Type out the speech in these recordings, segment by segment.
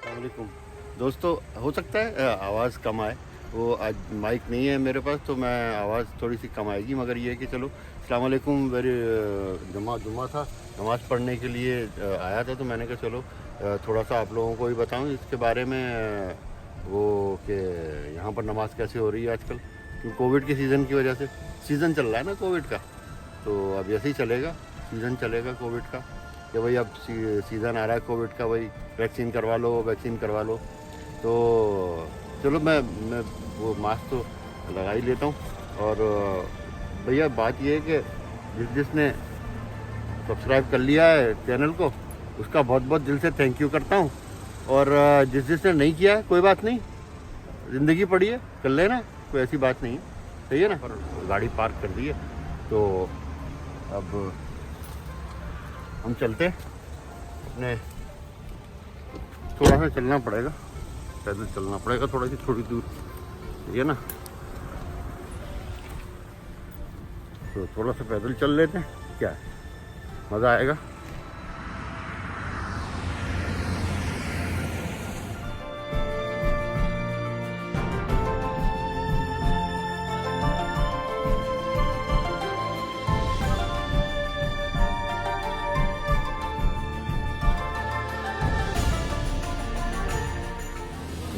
अस्सलामुअलैकुम दोस्तों। हो सकता है आवाज़ कम आए, वो आज माइक नहीं है मेरे पास तो मैं आवाज़ थोड़ी सी कम आएगी, मगर ये है कि चलो अस्सलामुअलैकुम। मेरे जुम्मा था, नमाज़ पढ़ने के लिए आया था, तो मैंने कहा चलो थोड़ा सा आप लोगों को भी बताऊं इसके बारे में, वो कि यहाँ पर नमाज़ कैसे हो रही है आजकल, क्योंकि कोविड के सीज़न की वजह से। सीज़न चल रहा है ना कोविड का, तो अब ऐसे ही चलेगा, सीज़न चलेगा कोविड का कि भाई अब सीज़न आ रहा है कोविड का, भाई वैक्सीन करवा लो। तो चलो मैं वो मास्क तो लगा ही लेता हूँ। और भैया बात ये है कि जिसने सब्सक्राइब कर लिया है चैनल को, उसका बहुत बहुत दिल से थैंक यू करता हूँ। और जिसने नहीं किया है कोई बात नहीं, ज़िंदगी पड़ी है, कर लेना, कोई ऐसी बात नहीं है, सही है ना। और गाड़ी पार्क कर दी है, तो अब हम चलते हैं अपने। थोड़ा सा चलना पड़ेगा, पैदल चलना पड़ेगा थोड़ी दूर, ठीक है ना। तो थोड़ा सा पैदल चल लेते हैं, क्या है, मज़ा आएगा।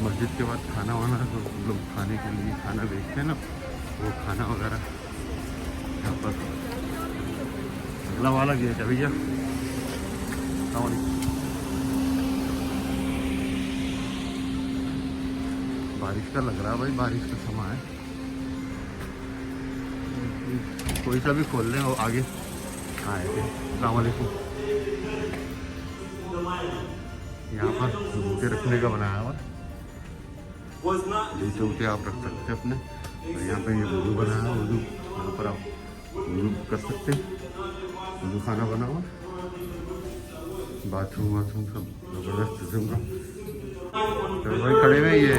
मस्जिद के बाद खाना वाना, तो लोग खाने के लिए खाना बेचते हैं ना, वो खाना वगैरह यहाँ पर। अगला वाला गेट है भैया। बारिश का लग रहा है भाई, बारिश का समय है, कोई सा भी खोल लें। वो आगे आए थे। अस्सलाम वालेकुम। यहाँ पर जूते रखने का बनाया हुआ, जूते आप रख सकते हैं अपने। और यहाँ पे ये वुज़ू बनाया हुआ, वुज़ू यहाँ पर आप वुज़ू कर सकते हैं, वुज़ू खाना बना हुआ, बाथरूम सब ज़बरदस्त किस्म का। तो भाई खड़े में ये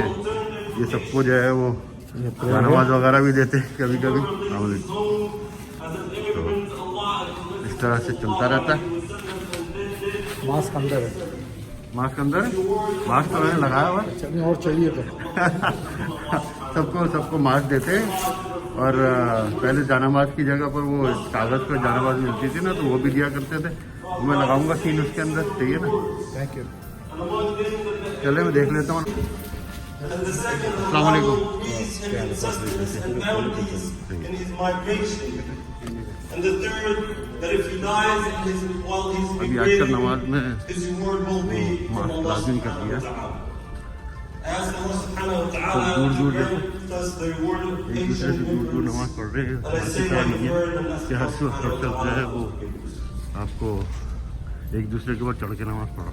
सबको जो है वो नमाज वगैरह भी देते हैं कभी कभी। तो इस तरह से चलता रहता है। मास्क अंदर है, मास्क अंदर है, मास्क तो मैंने लगाया हुआ है। चटनी और चाहिए तो सबको मास्क देते हैं। और पहले जानामाज की जगह पर वो कागज़ पर जानामाज मिलती थी ना, तो वो भी दिया करते थे। मैं लगाऊंगा सीन उसके अंदर, ठीक है ना। Thank you. चले मैं देख लेता हूँ। अस्सलाम वालेकुम। अभी आजकल नमाज में मास्क लाजिम कर दिया, तो दूर एक दूसरे से दूर नमाज पढ़ रहे हैं। नहीं है कि हर वक्त जो है वो आपको एक दूसरे के ऊपर चढ़ के नमाज पढ़ो।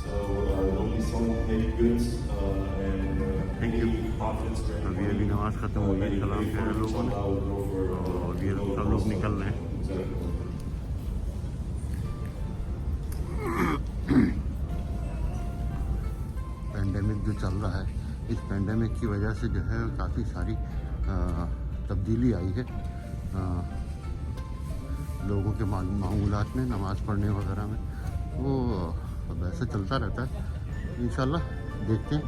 So only some make goods and Thank you. profits. अभी अभी नमाज ख़त्म हो गई, सलाम फेरे लोगों ने, और ये सब लोग निकल रहे हैं। पेंडेमिक जो चल रहा है, इस पेंडेमिक की वजह से जो है काफ़ी सारी तब्दीली आई है लोगों के मामूलात में, नमाज़ पढ़ने वगैरह में। वो वैसे चलता रहता है, इंशाल्लाह देखते हैं।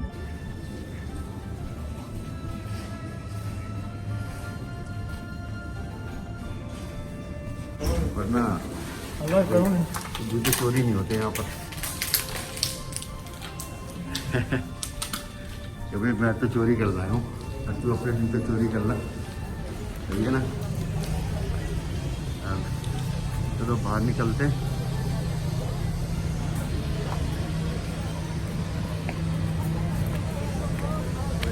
वरना जूते चोरी नहीं होते यहाँ पर। कभी मैं तो चोरी कर रहा हूँ, तू अपने जूते चोरी कर ला, सही है ना। चलो बाहर निकलते हैं।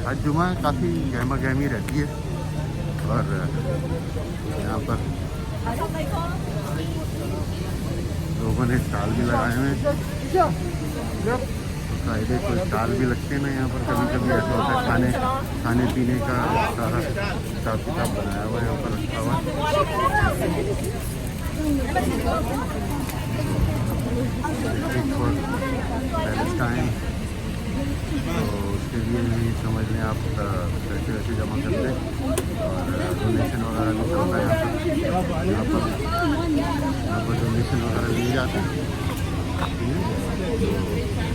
आज जुमा काफ़ी गहमा गहमी रहती है, और यहाँ पर लोगों ने स्टॉल भी लगाए हुए हैं। फ्राइडे को स्टॉल भी लगते हैं ना यहाँ पर, कभी कभी ऐसा होता है खाने पीने का सारा हिसाब किताब बनाया हुआ है यहाँ पर रखा हुआ है। पैलेस्टाइन, तो उसके लिए भी समझ लें आप पैसे वैसे जमा करते हैं, और डोनेशन वगैरह भी चलता है यहाँ पर डोनेशन वगैरह लिए जाते हैं।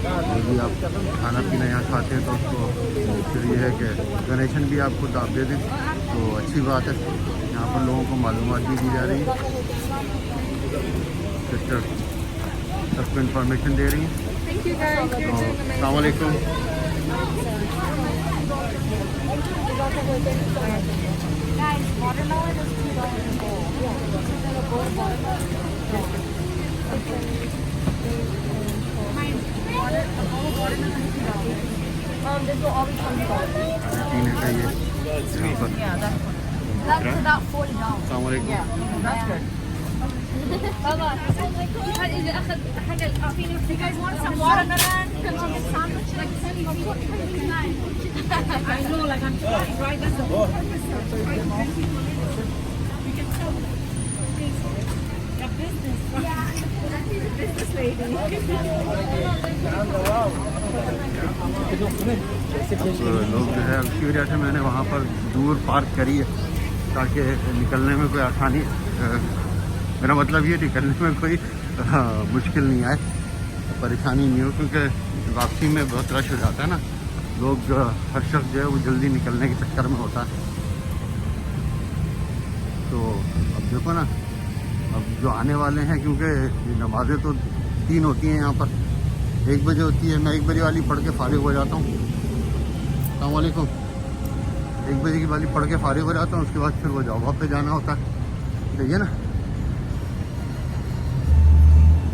जो भी आप खाना पीना यहाँ खाते हैं तो उसको फिर ये है कि डोनेशन भी आप खुद आप दे दें, तो अच्छी बात है। यहाँ पर लोगों को मालूमात भी दी जा रही है, सिस्टर सबको इन्फॉर्मेशन दे रही हैं। अस्सलाम वालेकुम। Guys, watermelon is this will always come down. पीने का ये यहाँ पर। That's about $40. अस्सलाम वालेकुम। That's good. You guys want some watermelon? Chicken sandwich? Like I know, like I'm trying, right? That's the whole purpose of it. You can sell your business. Yeah, business lady. लोग जो है उसकी वजह से मैंने वहाँ पर दूर पार्क करी है, ताकि निकलने में कोई आसानी, मेरा मतलब ये निकलने में कोई मुश्किल नहीं आए, परेशानी नहीं हो, क्योंकि वापसी में बहुत रश हो जाता है ना। लोग हर शख्स जो है वो जल्दी निकलने के चक्कर में होता है। तो अब देखो ना, अब जो आने वाले हैं, क्योंकि नमाज़ें तो 3 होती हैं यहाँ पर, 1 बजे होती है, मैं 1 बजे वाली पढ़ के फारिग हो जाता हूँ। अस्सलाम वालेकुम। 1 बजे की वाली पढ़ के फारिग हो जाता हूँ, उसके बाद फिर वो जॉब पे जाना होता है, सही है ना।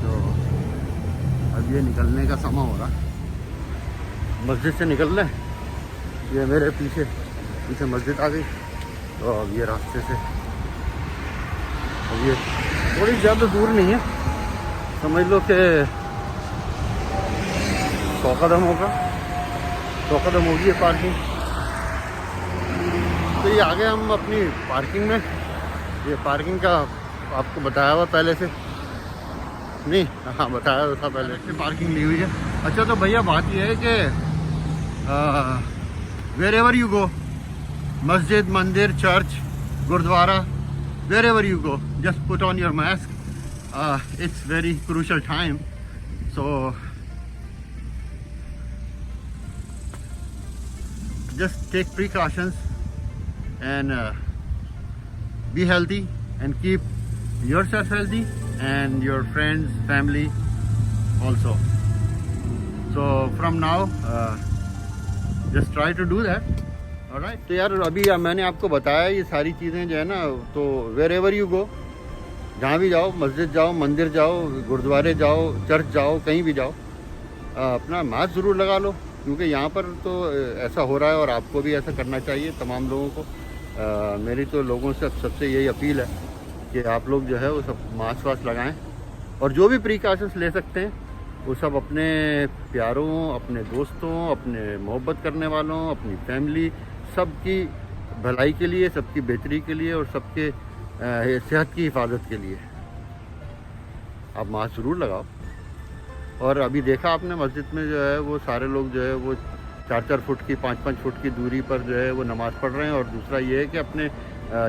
तो अब ये निकलने का समय हो रहा है, मस्जिद से निकल रहे हैं। ये मेरे पीछे मस्जिद आ गई, तो अब ये रास्ते से, अब ये थोड़ी ज़्यादा दूर नहीं है, समझ लो कि 100 कदम होगा, 100 कदम होगी ये पार्किंग। तो ये आ गए हम अपनी पार्किंग में। ये पार्किंग का आपको बताया हुआ पहले से, नहीं हाँ बताया था पहले से, पार्किंग ली हुई है। अच्छा तो भैया बात ये है कि where ever you go, masjid, mandir, church, gurdwara, wherever you go, just put on your mask. It's very crucial time, so just take precautions and be healthy and keep yourself healthy and your friends, family also. So from now just try to do that. Alright, तो यार अभी मैंने आपको बताया ये सारी चीज़ें जो है ना, तो wherever you go, जहाँ भी जाओ, मस्जिद जाओ, मंदिर जाओ, गुरुद्वारे जाओ, चर्च जाओ, कहीं भी जाओ, अपना मास्क ज़रूर लगा लो, क्योंकि यहाँ पर तो ऐसा हो रहा है और आपको भी ऐसा करना चाहिए तमाम लोगों को। मेरी तो लोगों से सबसे यही अपील है कि आप लोग जो है वो सब मास्क वास्क लगाएं और जो भी प्रिकॉशंस ले सकते हैं वो सब अपने प्यारों, अपने दोस्तों, अपने मोहब्बत करने वालों, अपनी फैमिली, सबकी भलाई के लिए, सबकी बेहतरी के लिए और सबके सेहत की हिफाजत के लिए आप मास्क ज़रूर लगाओ। और अभी देखा आपने मस्जिद में जो है वो सारे लोग जो है वो 4-4 फुट की, 5-5 फुट की दूरी पर जो है वो नमाज़ पढ़ रहे हैं। और दूसरा ये है कि अपने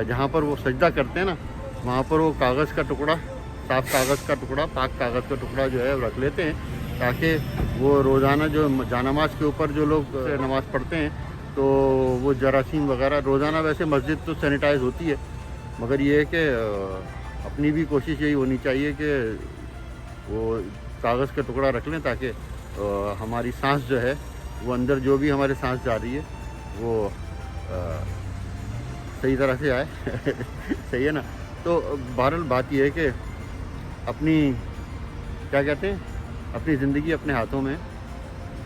जहाँ पर वो सजदा करते हैं ना, वहाँ पर वो कागज़ का टुकड़ा, साफ़ कागज़ का टुकड़ा, पाक कागज़ का टुकड़ा जो है वो रख लेते हैं, ताकि वो रोज़ाना जो जानामाज़ के ऊपर जो लोग नमाज़ पढ़ते हैं तो वो जरासीम वगैरह, रोज़ाना वैसे मस्जिद तो सैनिटाइज़ होती है, मगर ये है कि अपनी भी कोशिश यही होनी चाहिए कि वो कागज़ का टुकड़ा रख लें, ताकि हमारी सांस जो है वो अंदर जो भी हमारे सांस जा रही है वो सही तरह से आए सही है ना। तो बहरहाल बात यह है कि अपनी क्या कहते हैं, अपनी ज़िंदगी अपने हाथों में।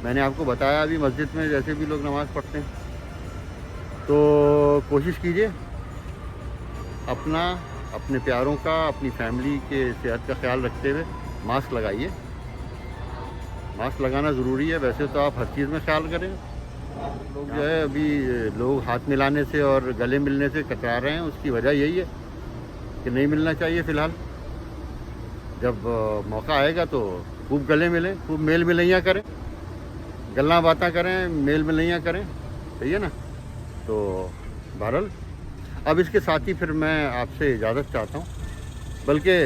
मैंने आपको बताया अभी मस्जिद में जैसे भी लोग नमाज़ पढ़ते हैं, तो कोशिश कीजिए अपना, अपने प्यारों का, अपनी फैमिली के सेहत का ख्याल रखते हुए मास्क लगाइए। मास्क लगाना ज़रूरी है। वैसे तो आप हर चीज़ में ख्याल करें। लोग जो है अभी लोग हाथ मिलाने से और गले मिलने से कतरा रहे हैं, उसकी वजह यही है कि नहीं मिलना चाहिए फ़िलहाल। जब मौका आएगा तो खूब गले मिलें, खूब मेल मिलैया करें, गल्ला बातें करें, मेल मिलैया करें, सही है ना। तो बहरहाल अब इसके साथ ही फिर मैं आपसे इजाज़त चाहता हूँ, बल्कि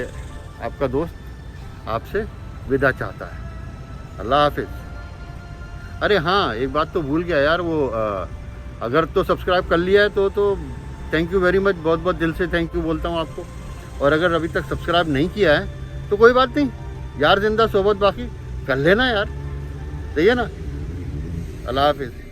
आपका दोस्त आपसे विदा चाहता है। अल्लाह हाफिज़। अरे हाँ, एक बात तो भूल गया यार, वो अगर तो सब्सक्राइब कर लिया है तो थैंक यू वेरी मच, बहुत बहुत दिल से थैंक यू बोलता हूँ आपको। और अगर अभी तक सब्सक्राइब नहीं किया है तो कोई बात नहीं यार, जिंदा सोबत बाकी कर लेना यार, सही है ना। अल्लाह हाफिज़।